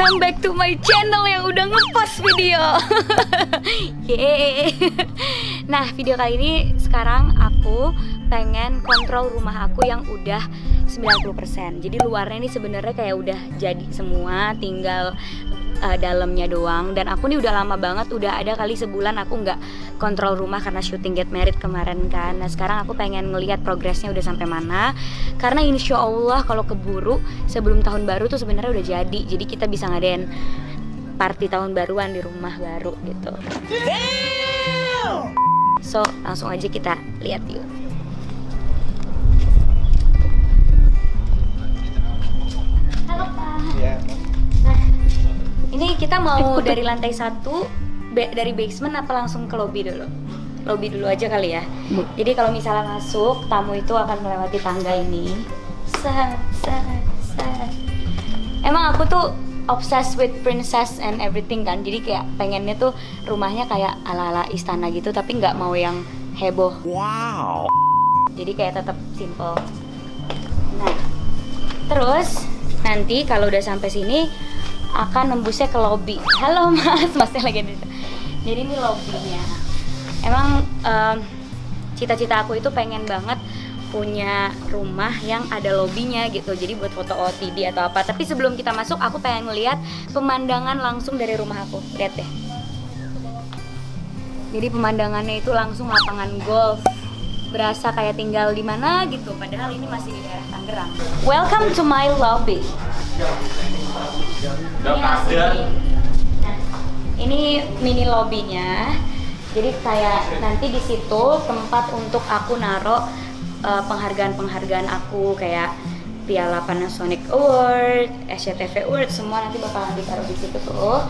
welcome back to my channel yang udah ngepost video. Yeay. Nah, video kali ini sekarang aku pengen kontrol rumah aku yang udah 90%. Jadi luarnya ini sebenarnya kayak udah jadi semua, tinggal dalamnya doang. Dan aku nih udah lama banget, udah ada kali sebulan aku nggak kontrol rumah karena syuting Get Married kemarin kan. Nah sekarang aku pengen ngelihat progresnya udah sampai mana. Karena insya Allah kalau keburu sebelum tahun baru tuh sebenarnya udah jadi. Jadi kita bisa ngadain party tahun baruan di rumah baru gitu. So langsung aja kita lihat yuk. Halo Pak. Iya. Nah, ini kita mau dari lantai 1 dari basement apa langsung ke lobby dulu? Lobby dulu aja kali ya. Jadi kalau misalnya masuk, tamu itu akan melewati tangga ini. Emang aku tuh obsessed with princess and everything kan. Jadi kayak pengennya tuh rumahnya kayak ala-ala istana gitu, tapi nggak mau yang heboh. Wow. Jadi kayak tetap simple. Nah, terus nanti kalau udah sampai sini akan nembusnya ke lobby. Halo Mas, Masnya lagi di. Jadi ini lobbynya. Emang cita-cita aku itu pengen banget punya rumah yang ada lobbynya gitu. Jadi buat foto OOTD atau apa. Tapi sebelum kita masuk, aku pengen ngeliat pemandangan langsung dari rumah aku. Lihat deh. Jadi pemandangannya itu langsung lapangan golf. Berasa kayak tinggal di mana gitu. Padahal ini masih di daerah Tangerang. Welcome to my lobby. Ini mini lobbynya. Jadi kayak nanti di situ tempat untuk aku naruh penghargaan-penghargaan aku kayak Piala Panasonic Award, SCTV Award, semua nanti bakalan ditaruh di situ tuh.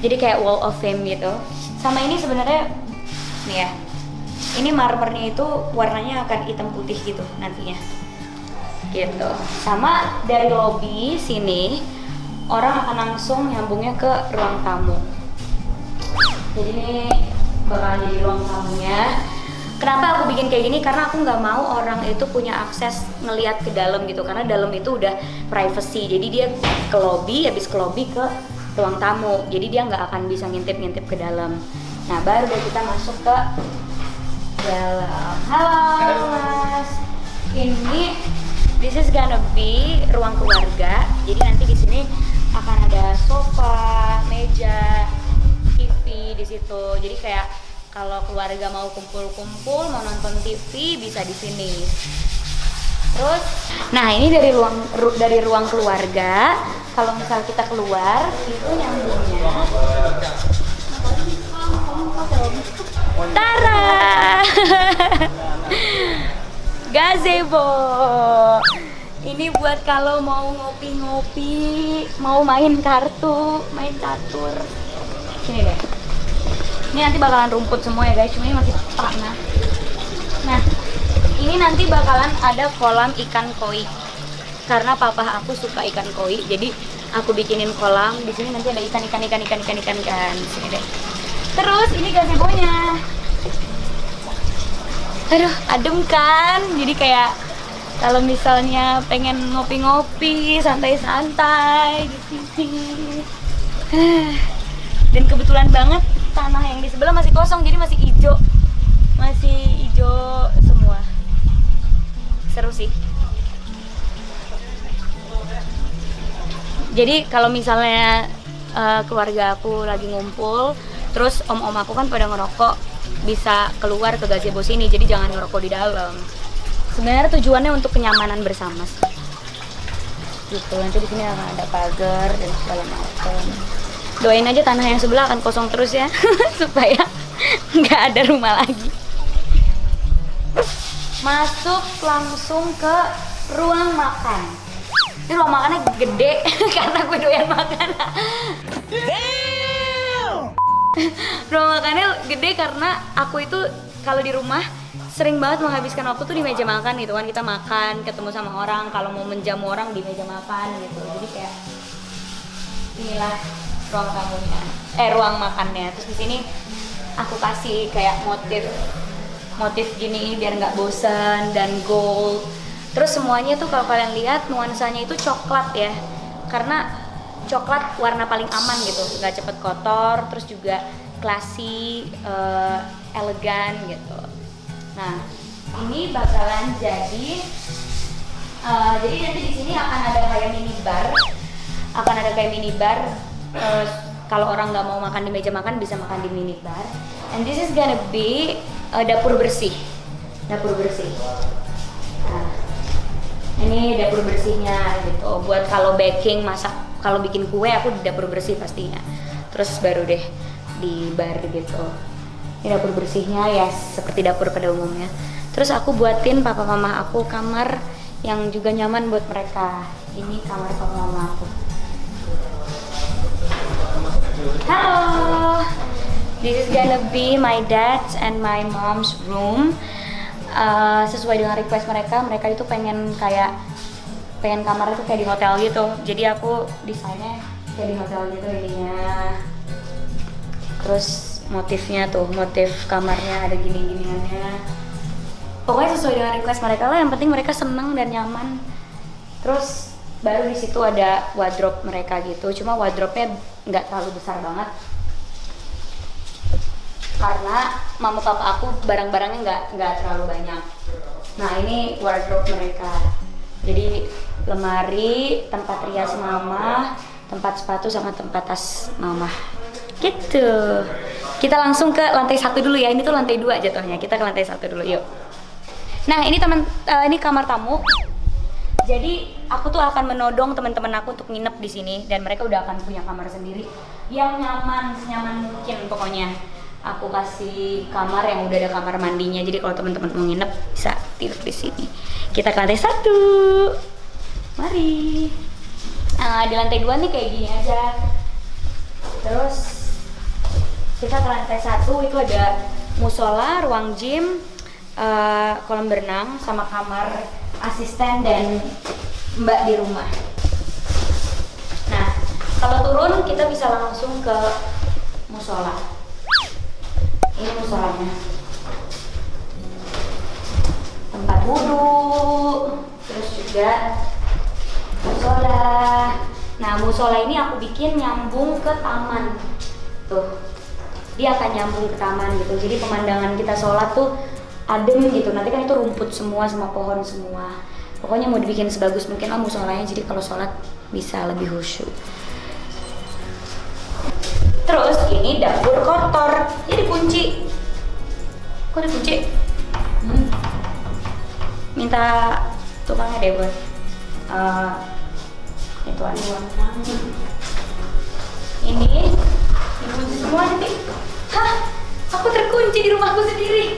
Jadi kayak Wall of Fame gitu. Sama ini sebenarnya nih ya. Ini marmernya itu warnanya akan hitam putih gitu nantinya. Gitu. Sama dari lobby sini orang akan langsung nyambungnya ke ruang tamu. Jadi ini bakal jadi ruang tamunya. Kenapa aku bikin kayak gini? Karena aku nggak mau orang itu punya akses ngelihat ke dalam gitu. Karena dalam itu udah privacy. Jadi dia ke lobby, habis ke lobby ke ruang tamu. Jadi dia nggak akan bisa ngintip-ngintip ke dalam. Nah baru deh kita masuk ke dalam. Halo Mas. Ini this is gonna be ruang keluarga. Jadi nanti di sini akan ada sofa, meja, TV di situ. Jadi kayak kalau keluarga mau kumpul-kumpul, mau nonton TV bisa di sini. Terus, nah ini dari ruang keluarga. Kalau misal kita keluar, itu nyambungnya. Tara, gazebo. Ini buat kalau mau ngopi-ngopi, mau main kartu, main catur. Sini deh. Ini nanti bakalan rumput semua ya guys, cuma ini masih tanah. Nah, ini nanti bakalan ada kolam ikan koi. Karena papa aku suka ikan koi, jadi aku bikinin kolam. Di sini nanti ada ikan. Sini deh. Terus ini gazebo-nya. Aduh, adem kan? Jadi kayak kalau misalnya pengen ngopi-ngopi, santai-santai di sini. Dan kebetulan banget tanah yang di sebelah masih kosong, jadi masih hijau. Masih hijau semua. Seru sih. Jadi kalau misalnya keluarga aku lagi ngumpul, terus om-om aku kan pada ngerokok, bisa keluar ke gazebo sini, jadi jangan ngerokok di dalam. Sebenarnya tujuannya untuk kenyamanan bersama sih. Gitu, nanti di sini akan ada pagar dan segala macam. Doain aja tanah yang sebelah akan kosong terus ya, supaya nggak ada rumah lagi. Masuk langsung ke ruang makan. Ini ruang makannya gede karena gue doyan makan. Ruang makannya gede karena aku itu kalau di rumah sering banget menghabiskan waktu tuh di meja makan gitu kan. Kita makan, ketemu sama orang, kalau mau menjamu orang di meja makan gitu. Jadi kayak inilah ruang tamunya, ruang makannya. Terus di sini aku kasih kayak motif gini biar nggak bosan dan gold. Terus semuanya tuh kalau kalian lihat nuansanya itu coklat ya, karena coklat warna paling aman gitu, nggak cepet kotor, terus juga classy, elegan gitu. Nah, ini bakalan jadi nanti di sini akan ada kayak minibar, kalau orang nggak mau makan di meja makan bisa makan di minibar. And this is gonna be dapur bersih. Nah, ini dapur bersihnya gitu. Buat kalau baking, masak, kalau bikin kue aku di dapur bersih pastinya. Terus baru deh di bar gitu. Ini dapur bersihnya ya seperti dapur pada umumnya. Terus aku buatin papa mama aku kamar yang juga nyaman buat mereka. Ini kamar papa mama aku. Halo. This is gonna be my dad's and my mom's room. Sesuai dengan request mereka itu pengen kamar itu kayak di hotel gitu. Jadi aku desainnya kayak di hotel gitu ininya. Terus motif kamarnya ada gini-giniannya. Pokoknya sesuai dengan request mereka lah. Yang penting mereka seneng dan nyaman. Terus baru di situ ada wardrobe mereka gitu. Cuma wardrobe-nya nggak terlalu besar banget. Karena mama papa aku barang-barangnya nggak terlalu banyak. Nah, ini wardrobe mereka. Jadi lemari, tempat rias mama, tempat sepatu sama tempat tas mama. Gitu. Kita langsung ke lantai 1 dulu ya. Ini tuh lantai 2 jatuhnya. Kita ke lantai 1 dulu, yuk. Nah, ini kamar tamu. Jadi aku tuh akan menodong teman-teman aku untuk nginep di sini dan mereka udah akan punya kamar sendiri yang nyaman, senyaman mungkin pokoknya. Aku kasih kamar yang udah ada kamar mandinya. Jadi kalau teman-teman mau nginep bisa tidur di sini. Kita ke lantai 1. Mari. Di lantai 2 nih kayak gini aja. Terus kita ke lantai 1 itu ada musola, ruang gym, kolam berenang sama kamar asisten dan mbak di rumah. Nah, kalau turun kita bisa langsung ke musola. Ini musolanya. Tempat wudhu, terus juga musola. Nah, musola ini aku bikin nyambung ke taman. Tuh, dia akan nyambung ke taman gitu. Jadi pemandangan kita sholat tuh adem gitu. Nanti kan itu rumput semua sama pohon semua. Pokoknya mau dibikin sebagus mungkin lah musolanya. Jadi kalau sholat bisa lebih khusyuk. Terus ini dapur kotor. Jadi kunci. Kok dikunci? Minta tukangnya deh buat itu ini dikunci semua nanti. Hah? Aku terkunci di rumahku sendiri.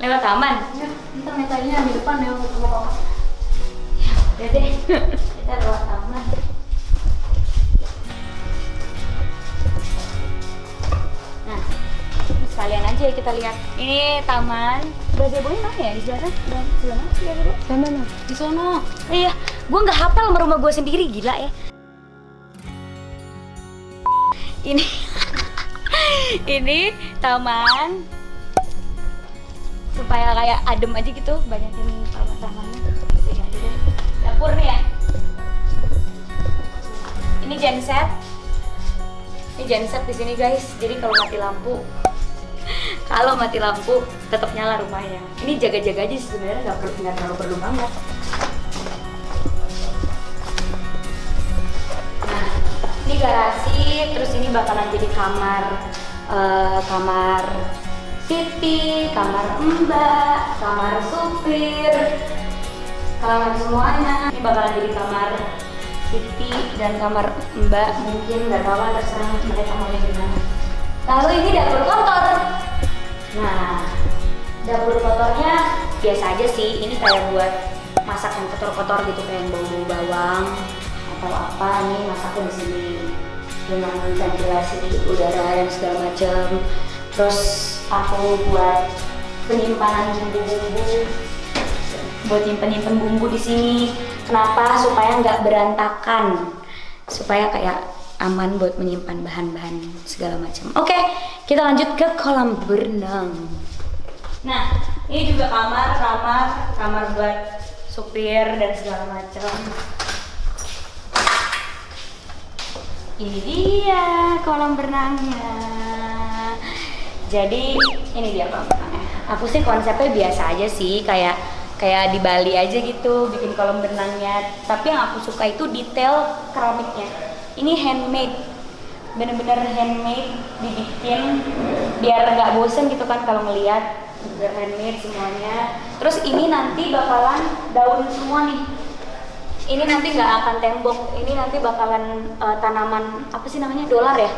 Lewat taman? Ya, kita metanya di depan ya, mau ya, udah deh. Kita lewat taman. Nah, sekalian aja kita lihat. Ini taman. Gazebo-nya mana ya? Di sana? Di sana? Sana. Di sono. Iya, gue nggak hafal sama rumah gue sendiri, gila ya. Ini taman supaya kayak adem aja gitu, banyakin taman-tamannya. Dapur nih ya. Ini genset. Ini genset di sini guys. Jadi kalau mati lampu tetap nyala rumahnya. Ini jaga-jaga aja sebenarnya, nggak terlalu perlu banget. Nah, ini garasi. Terus ini bakalan jadi kamar Siti, kamar mbak, kamar supir, kamar semuanya. Ini bakalan jadi kamar Siti dan kamar mbak, mungkin nggak tahu lah, terserah mereka mau gimana. Lalu ini dapur kotor. Nah, dapur kotornya biasa aja sih. Ini kayak buat masak yang kotor-kotor gitu, kayak yang bau-bau bawang atau apa. Nih masaknya di sini dengan ventilasi udara dan segala macam. Terus aku buat penyimpanan bumbu-bumbu, buat nyimpen bumbu di sini. Kenapa? Supaya nggak berantakan, supaya kayak aman buat menyimpan bahan-bahan segala macam. Oke, kita lanjut ke kolam berenang. Nah, Ini juga kamar buat supir dan segala macam. Ini dia kolam berenangnya. Jadi ini dia kolam berenangnya. Aku sih konsepnya biasa aja sih, kayak di Bali aja gitu, bikin kolam berenangnya. Tapi yang aku suka itu detail keramiknya. Ini handmade, bener-bener handmade, dibikin biar nggak bosen gitu kan kalau ngeliat. Biar handmade semuanya. Terus ini nanti bakalan daun semua nih. Ini nanti nggak akan tembok. Ini nanti bakalan tanaman apa sih namanya, dolar ya?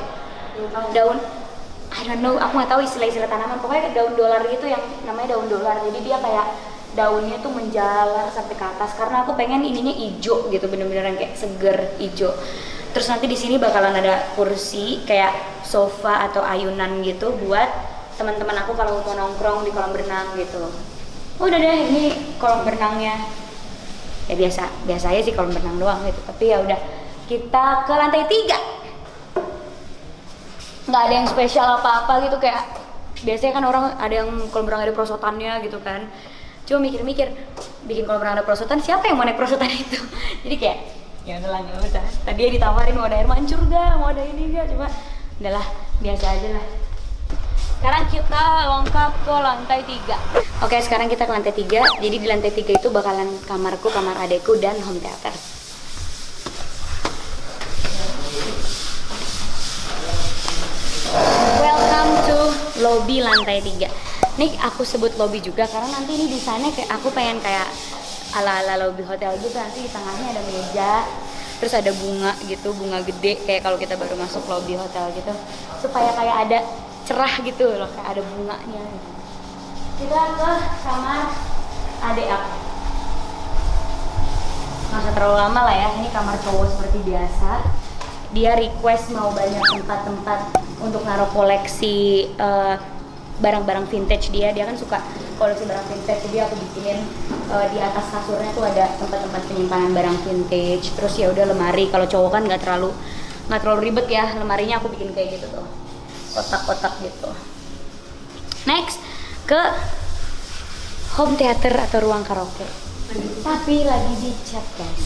Daun. I don't know. Aku nggak tahu istilah-istilah tanaman. Pokoknya daun dolar gitu yang namanya daun dolar. Jadi dia kayak daunnya tuh menjalar sampai ke atas. Karena aku pengen ininya hijau gitu, bener-bener yang kayak seger hijau. Terus nanti di sini bakalan ada kursi kayak sofa atau ayunan gitu buat teman-teman aku kalau mau nongkrong di kolam berenang gitu. Udah deh, ini kolam berenangnya. Ya biasa aja sih kolam berenang doang gitu. Tapi ya udah, kita ke lantai 3. Nggak ada yang spesial apa-apa gitu, kayak biasanya kan orang ada yang kolam berenang ada perosotannya gitu kan. Cuma mikir-mikir, bikin kolam berenang ada perosotan, siapa yang mau naik perosotan itu? Jadi kayak ya udahlah, nggak usah. Tadi ya ditawarin mau ada air mancur gak, mau ada ini gak, cuma udahlah biasa aja lah. Sekarang kita lengkap ke lantai 3. Oke, sekarang kita ke lantai 3. Jadi di lantai 3 itu bakalan kamarku, kamar adekku, dan home theater. Welcome to lobby lantai 3. Nih aku sebut lobby juga karena nanti ini desainnya kayak aku pengen kayak ala-ala lobby hotel gitu. Nanti di tengahnya ada meja, terus ada bunga gitu, bunga gede kayak kalau kita baru masuk lobby hotel gitu. Supaya kayak ada cerah gitu loh, kayak ada bunganya. Kita ke kamar adek aku. Nggak usah terlalu lama lah ya, ini kamar cowok seperti biasa. Dia request mau banyak tempat-tempat untuk naruh koleksi barang-barang vintage dia kan suka koleksi barang vintage, jadi aku bikinin di atas kasurnya tuh ada tempat-tempat penyimpanan barang vintage. Terus ya udah lemari, kalau cowok kan nggak terlalu ribet ya, lemarinya aku bikin kayak gitu tuh, kotak-kotak gitu. Next ke home theater atau ruang karaoke, tapi lagi dicat guys.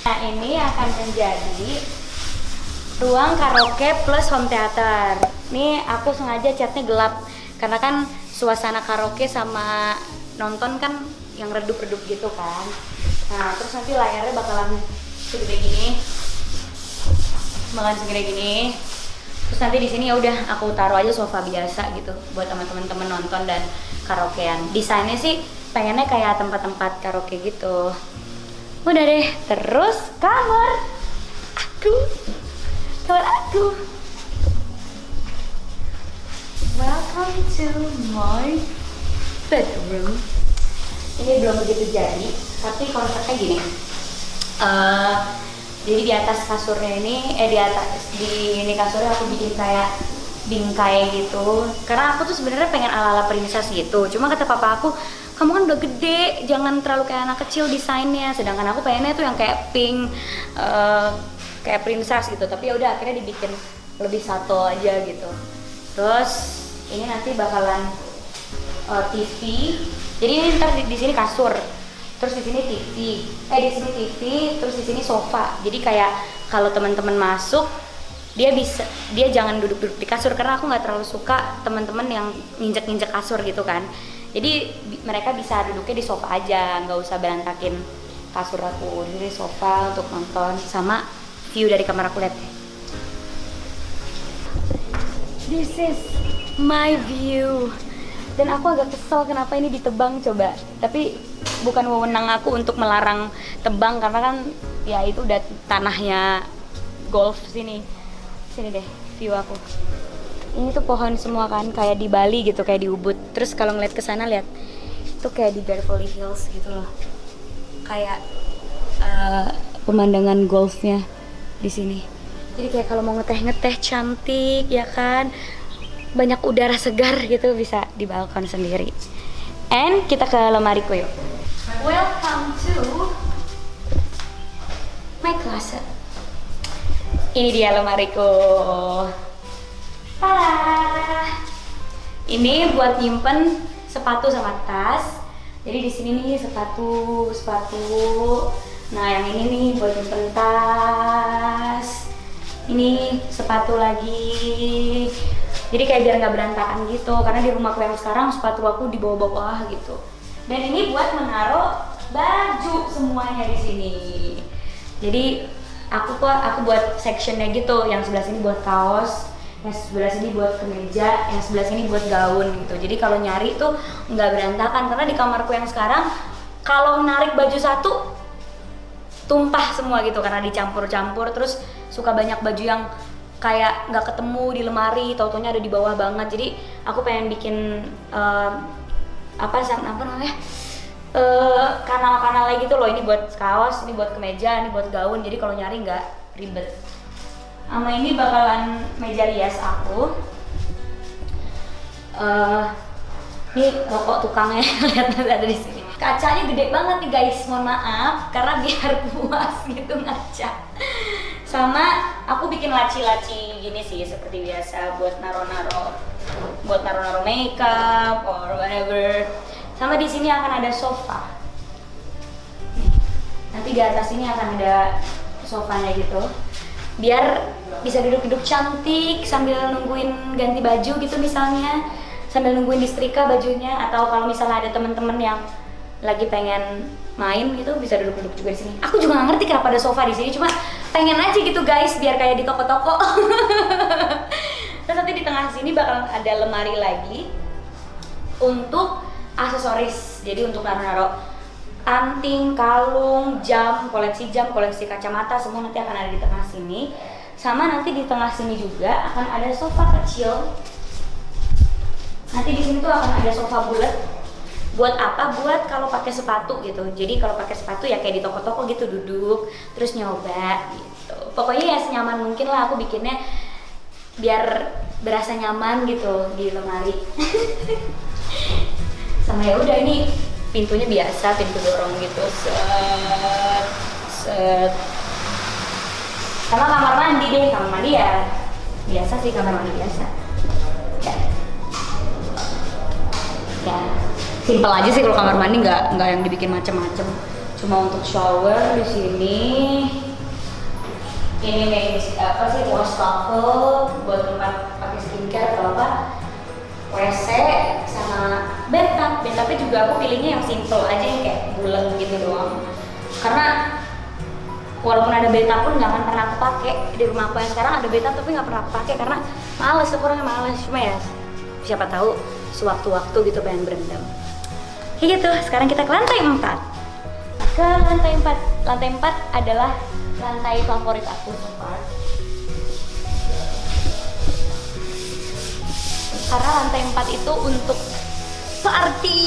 Nah ini akan menjadi ruang karaoke plus home theater. Nih aku sengaja catnya gelap karena kan suasana karaoke sama nonton kan yang redup-redup gitu kan. Nah terus nanti layarnya bakalan segede gini, Terus nanti di sini ya udah aku taruh aja sofa biasa gitu buat teman-teman nonton dan karaokean. Desainnya sih pengennya kayak tempat-tempat karaoke gitu. Udah deh, terus kamar aku. Welcome to my bedroom. Ini belum begitu jadi, tapi konsepnya gini. Jadi di atas kasurnya ini, di kasurnya aku bikin kayak bingkai gitu. Karena aku tuh sebenarnya pengen ala-ala princess gitu. Cuma kata papa aku, kamu kan udah gede, jangan terlalu kayak anak kecil desainnya. Sedangkan aku pengennya tuh yang kayak pink, kayak princess gitu. Tapi ya udah akhirnya dibikin lebih satu aja gitu. Terus ini nanti bakalan TV. Jadi ini ntar di sini kasur. Terus di sini TV, di sini TV, terus di sini sofa. Jadi kayak kalau teman-teman masuk, dia jangan duduk-duduk di kasur karena aku nggak terlalu suka teman-teman yang nginjek-nginjek kasur gitu kan. Jadi mereka bisa duduknya di sofa aja, nggak usah berantakin kasur aku. Jadi sofa untuk nonton sama view dari kamar aku, lihat. This is my view. Dan aku agak kesel kenapa ini ditebang coba. Tapi bukan wewenang aku untuk melarang tebang karena kan ya itu udah tanahnya golf sini deh view aku. Ini tuh pohon semua kan kayak di Bali gitu, kayak di Ubud. Terus kalau ngeliat ke sana lihat itu kayak di Beverly Hills gitu loh, kayak pemandangan golfnya di sini. Jadi kayak kalau mau ngeteh cantik ya kan, banyak udara segar gitu bisa di balkon sendiri. And kita ke lemariku yuk. Welcome to my closet. Ini dia lemariku. Tada! Ini buat nyimpen sepatu sama tas. Jadi di sini nih sepatu. Nah yang ini nih buat nyimpen tas. Ini sepatu lagi. Jadi kayak biar nggak berantakan gitu. Karena di rumahku yang sekarang sepatu aku di bawah-bawah gitu. Dan ini buat menaruh baju semuanya di sini. Jadi aku buat sectionnya gitu. Yang sebelah sini buat kaos, yang sebelah sini buat kemeja, yang sebelah sini buat gaun gitu. Jadi kalau nyari tuh nggak berantakan. Karena di kamarku yang sekarang kalau narik baju satu tumpah semua gitu karena dicampur-campur, terus suka banyak baju yang kayak nggak ketemu di lemari, tau-taunya ada di bawah banget. Jadi aku pengen bikin apa namanya kanal-kanalnya gitu loh. Ini buat kaos, ini buat kemeja, ini buat gaun. Jadi kalau nyari nggak ribet. Sama ini bakalan meja rias aku. Ini rokok tukangnya lihat ada di sini. Kacanya gede banget nih guys, mohon maaf karena biar puas gitu ngaca. Sama aku bikin laci-laci gini sih seperti biasa buat naro-naro makeup or whatever. Sama di sini akan ada sofa. Nanti di atas ini akan ada sofanya gitu. Biar bisa duduk-duduk cantik sambil nungguin ganti baju gitu misalnya, sambil nungguin disetrika bajunya, atau kalau misalnya ada temen-temen yang lagi pengen main gitu bisa duduk-duduk juga di sini. Aku juga nggak ngerti kenapa ada sofa di sini, cuma pengen aja gitu guys, biar kayak di toko-toko. Terus nanti di tengah sini bakal ada lemari lagi untuk aksesoris. Jadi untuk naruh-naruh anting, kalung, jam, koleksi kacamata, semua nanti akan ada di tengah sini. Sama nanti di tengah sini juga akan ada sofa kecil. Nanti di sini tuh akan ada sofa bulat. Buat apa? Buat kalau pakai sepatu gitu. Jadi kalau pakai sepatu ya kayak di toko-toko gitu, duduk terus nyoba gitu. Pokoknya ya senyaman mungkin lah aku bikinnya biar berasa nyaman gitu di lemari. Sama ya udah, ini pintunya biasa, pintu dorong gitu. Set. Sama kamar mandi deh, kamar mandi ya biasa sih, kamar mandi biasa. Ya. Simpel aja sih kalau kamar mandi, nggak yang dibikin macem-macem. Cuma untuk shower di sini. Ini nih apa sih, wastafel buat tempat pakai skincare atau apa. WC sama bathtub. Bathtubnya juga aku pilihnya yang simple aja, yang kayak bulan gitu doang. Karena walaupun ada bathtub pun nggak akan pernah aku pakai. Di rumah aku yang sekarang ada bathtub tapi nggak pernah aku pakai karena males, aku orangnya males. Cuma ya siapa tahu sewaktu-waktu gitu pengen berendam. Kayak gitu. Sekarang kita ke lantai 4. Ke lantai 4. Lantai 4 adalah lantai favorit aku so far. Karena lantai 4 itu untuk party.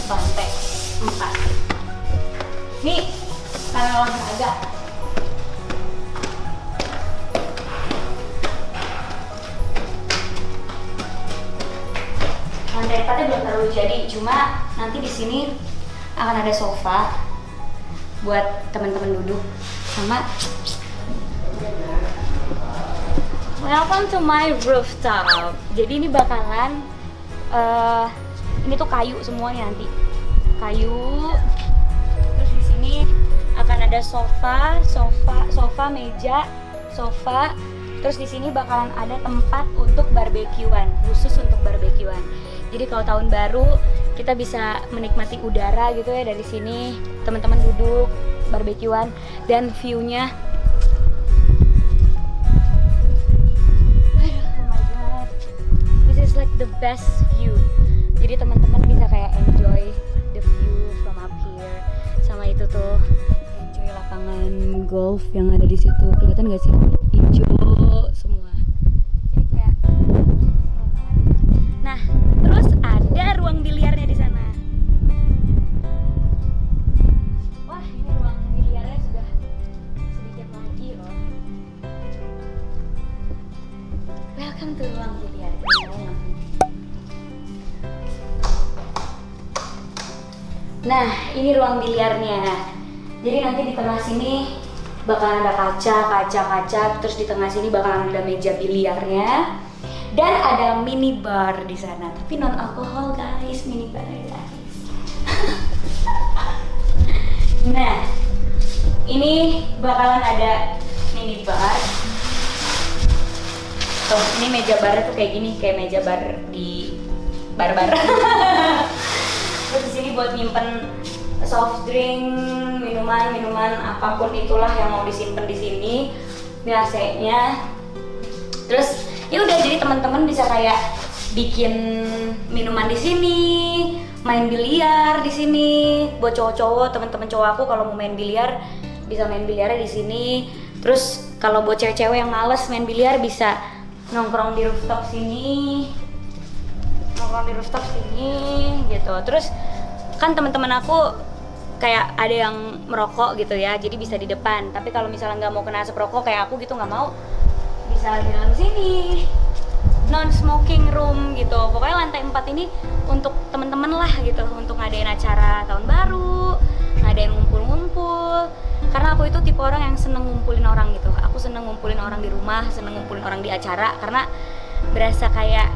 Lantai 4. Nih, karena olahraga. Lantai 4-nya belum terlalu jadi, cuma nanti di sini akan ada sofa buat teman-teman duduk. Sama welcome to my rooftop. Jadi ini bakalan ini tuh kayu semuanya nanti. Kayu. Terus di sini akan ada sofa, meja, sofa. Terus di sini bakalan ada tempat untuk barbekyuan, khusus untuk barbekyuan. Jadi kalau tahun baru kita bisa menikmati udara gitu ya dari sini, teman-teman duduk barbekyuan dan view-nya. Oh my god, this is like the best view. Jadi teman-teman bisa kayak enjoy the view from up here. Sama itu tuh enjoy lapangan golf yang ada di situ. Kelihatan nggak sih? Hijau semua. Jadi kayak nah, terus ada ruang biliarnya di sana. Wah, ini ruang biliarnya sudah sedikit lagi loh. Welcome to ruang biliar. Nah, ini ruang biliarnya. Jadi nanti di tengah sini bakalan ada kaca, terus di tengah sini bakalan ada meja biliarnya dan ada minibar di sana, tapi non alkohol guys, minibar guys. Nah, ini bakalan ada minibar. Tuh, ini meja bar tuh kayak gini, kayak meja bar di bar-bar. Terus di sini buat nyimpen soft drink, minuman apapun itulah yang mau disimpan di sini. Ini AC-nya. Terus ya udah, jadi teman-teman bisa kayak bikin minuman di sini, main biliar di sini. Buat cowok-cowok, teman-teman cowok aku kalau mau main biliar bisa main biliarnya di sini. Terus kalau buat cewek-cewek yang males main biliar bisa nongkrong di rooftop sini. Gitu. Terus kan teman-teman aku kayak ada yang merokok gitu ya, jadi bisa di depan. Tapi kalau misalnya nggak mau kena asap rokok kayak aku gitu, nggak mau, bisa di dalam sini, non smoking room gitu. Pokoknya lantai 4 ini untuk temen-temen lah gitu, untuk ngadain acara tahun baru, ngadain ngumpul-ngumpul. Karena aku itu tipe orang yang seneng ngumpulin orang gitu. Aku seneng ngumpulin orang di rumah, seneng ngumpulin orang di acara, karena berasa kayak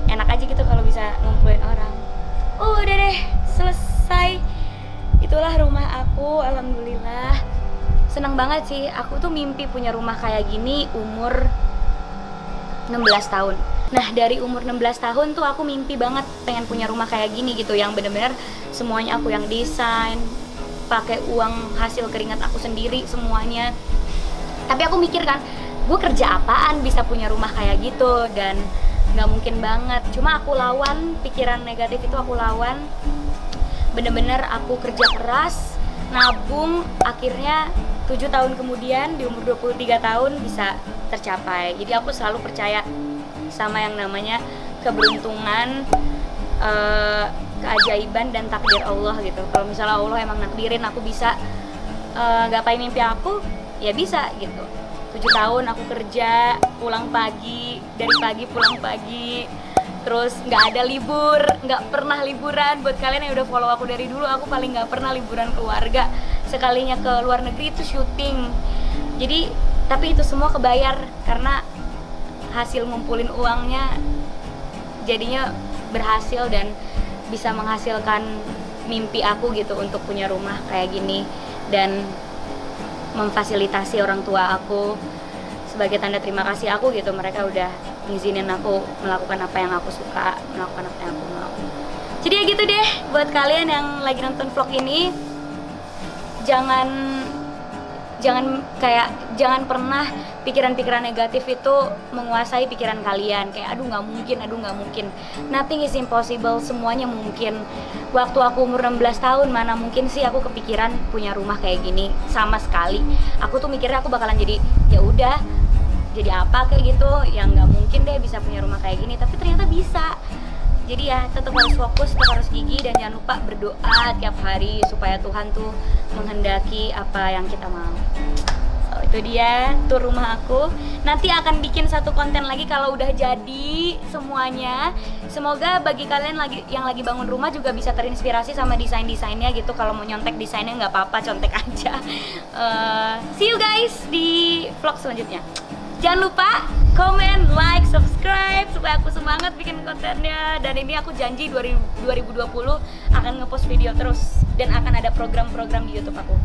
enak aja gitu kalau bisa ngumpulin orang. Udah deh, selesai. Itulah rumah aku, alhamdulillah. Seneng banget sih, aku tuh mimpi punya rumah kayak gini umur 16 tahun. Nah, dari umur 16 tahun tuh aku mimpi banget pengen punya rumah kayak gini gitu, yang bener-bener semuanya aku yang desain, pakai uang hasil keringat aku sendiri semuanya. Tapi aku mikir kan, gue kerja apaan bisa punya rumah kayak gitu, dan nggak mungkin banget. Cuma aku lawan pikiran negatif itu, aku lawan. Bener-bener aku kerja keras, nabung, akhirnya 7 tahun kemudian di umur 23 tahun bisa tercapai. Jadi aku selalu percaya sama yang namanya keberuntungan, keajaiban dan takdir Allah gitu. Kalau misalnya Allah emang nakdirin aku bisa gapai mimpi aku, ya bisa gitu. 7 tahun aku kerja, pulang pagi, dari pagi pulang pagi, terus nggak ada libur, nggak pernah liburan. Buat kalian yang udah follow aku dari dulu, aku paling nggak pernah liburan keluarga. Sekalinya ke luar negeri itu syuting. Jadi, tapi itu semua kebayar karena hasil ngumpulin uangnya jadinya berhasil dan bisa menghasilkan mimpi aku gitu untuk punya rumah kayak gini, dan memfasilitasi orang tua aku sebagai tanda terima kasih aku gitu. Mereka udah ngizinin aku melakukan apa yang aku suka, melakukan apa yang aku mau. Jadi ya gitu deh, buat kalian yang lagi nonton vlog ini, jangan pernah pikiran-pikiran negatif itu menguasai pikiran kalian. Kayak aduh nggak mungkin. Nothing is impossible, semuanya mungkin. Waktu aku umur 16 tahun, mana mungkin sih aku kepikiran punya rumah kayak gini sama sekali. Aku tuh mikirnya aku bakalan jadi ya udah, jadi apa kayak gitu, yang nggak mungkin deh bisa punya rumah kayak gini. Tapi ternyata bisa. Jadi ya tetap harus fokus, tetap harus gigih, dan jangan lupa berdoa tiap hari supaya Tuhan tuh menghendaki apa yang kita mau. So, itu dia tur rumah aku. Nanti akan bikin satu konten lagi kalau udah jadi semuanya. Semoga bagi kalian yang lagi bangun rumah juga bisa terinspirasi sama desain-desainnya gitu. Kalau mau nyontek desainnya nggak apa-apa, contek aja. See you guys di vlog selanjutnya. Jangan lupa komen, like, subscribe supaya aku semangat bikin kontennya. Dan ini aku janji 2020 akan ngepost video terus, dan akan ada program-program di YouTube aku.